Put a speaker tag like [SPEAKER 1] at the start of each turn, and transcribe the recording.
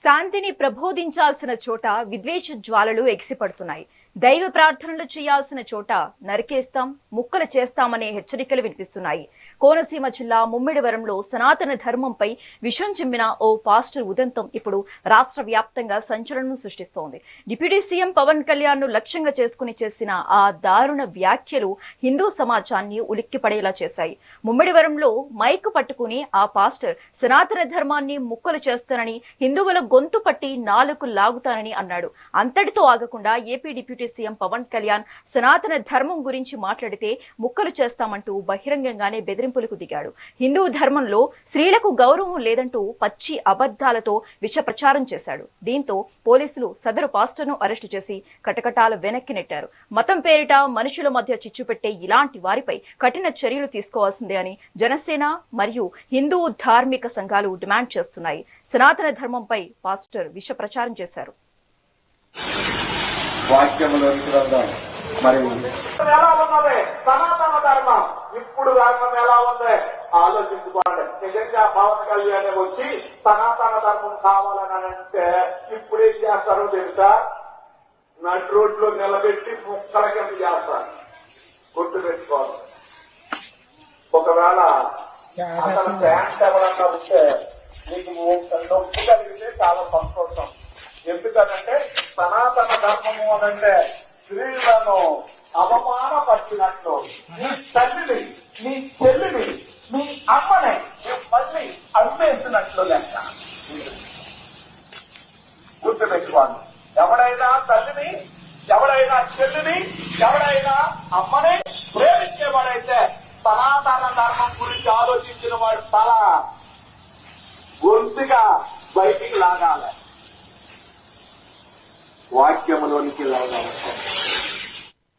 [SPEAKER 1] శాంతిని ప్రబోధించాల్సిన చోట విద్వేష జ్వాలలు ఎగిసిపడుతున్నాయి. దైవ ప్రార్థనలు చేయాల్సిన చోట నరికేస్తాం, ముక్కలు చేస్తామనే హెచ్చరికలు వినిపిస్తున్నాయి. కోనసీమ జిల్లా ముమ్మిడివరంలో సనాతన ధర్మంపై విషం చిమ్మిన ఓ పాస్టర్ ఉదంతం ఇప్పుడు రాష్ట్ర వ్యాప్తంగా సంచలనం సృష్టిస్తోంది. డిప్యూటీ సీఎం పవన్ కళ్యాణ్ ను లక్ష్యంగా చేసుకుని చేసిన ఆ దారుణ వ్యాఖ్యలు హిందూ సమాజాన్ని ఉలిక్కిపడేలా చేశాయి. ముమ్మిడివరంలో మైకు పట్టుకుని ఆ పాస్టర్ సనాతన ధర్మాన్ని ముక్కలు చేస్తానని, హిందువుల గొంతు పట్టి నాలుగు లాగుతానని అన్నాడు. అంతటితో ఆగకుండా AP deputy CM Pawan Kalyan Sanatana Dharma గురించి మాట్లాడితే ముక్కలు చేస్తామంటూ బహిరంగంగానే బెదిరింపులకు దిగాడు. హిందూ ధర్మంలో స్త్రీలకు గౌరవం లేదంటూ పచ్చి అబద్ధాలతో విష ప్రచారం చేశాడు. దీంతో పోలీసులు సదరు పాస్టర్ను అరెస్టు చేసి కటకటాల వెనక్కి నెట్టారు. మతం పేరిట మనుషుల మధ్య చిచ్చు పెట్టే ఇలాంటి వారిపై కఠిన చర్యలు తీసుకోవాల్సిందే అని జనసేన మరియు హిందూ ధార్మిక సంఘాలు డిమాండ్ చేస్తున్నాయి. సనాతన ధర్మంపై పాస్టర్ విష ప్రచారం చేశారు.
[SPEAKER 2] వాక్యములోనికి వెళ్దాం. మరి
[SPEAKER 3] ఎలా ఉన్నది సనాతన ధర్మం, ఇప్పుడు ధర్మం ఎలా ఉంది ఆలోచించుకోండి. నిజంగా పవన్ కళ్యాణ్ వచ్చి సనాతన ధర్మం కావాలని అంటే ఇప్పుడు ఏం చేస్తారో తెలుసా? నటు రోడ్లో నిలబెట్టి ముక్కల కింద చేస్తారు. గుర్తు పెట్టుకోవాలి. ఒకవేళ అతను ప్యాంట్ ఎవరన్నా ఉంటే మీకు నొప్పి కలిగితే చాలా సంతోషం. ఎందుకనంటే సనాతన ధర్మము అనంటే స్త్రీలను అవమానపరిచినట్లు, నీ తల్లిని, నీ చెల్లిని, నీ అమ్మని మళ్ళీ అమ్మేసినట్లు లెక్క. గుర్తుపెట్టుకోండి. ఎవడైనా తల్లిని, ఎవడైనా చెల్లిని, ఎవడైనా అమ్మని ప్రేమించేవాడైతే సనాతన ధర్మం గురించి ఆలోచించిన వాడు తల గొంతుగా బయటికి లాగాలి, వాక్యములోనికి లాగాలి.